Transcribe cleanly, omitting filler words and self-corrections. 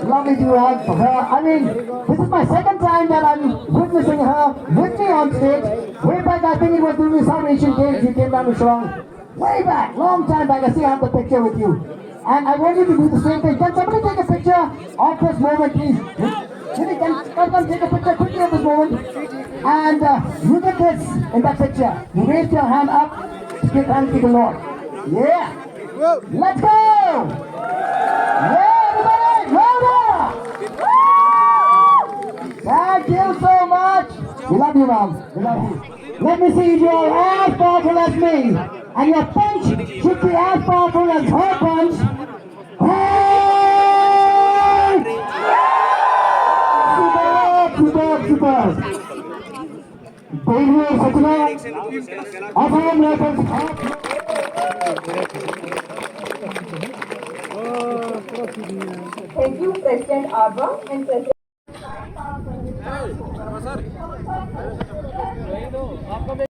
Lovely to have her. I mean, this is my second time that I'm witnessing her with me on stage. Way back, I think it was during the South Asian Games. You came down to Shillong. Way back, long time back. I still have the picture with you. And I want you to do the same thing. Can somebody take a picture of this moment, please? Jimmy, come take a picture quickly of this moment. And look at this in that picture. You raised your hand up to give thanks to the Lord. Yeah. Let's go! Yeah, everybody, louder! Thank you so much. We love you, Mom. We love you. Let me see if you're as powerful as me. And your punch should be as powerful as her punch. Hey! Super, super. Baby, Sachana, Assam Rifles. Thank you, President Abba and President.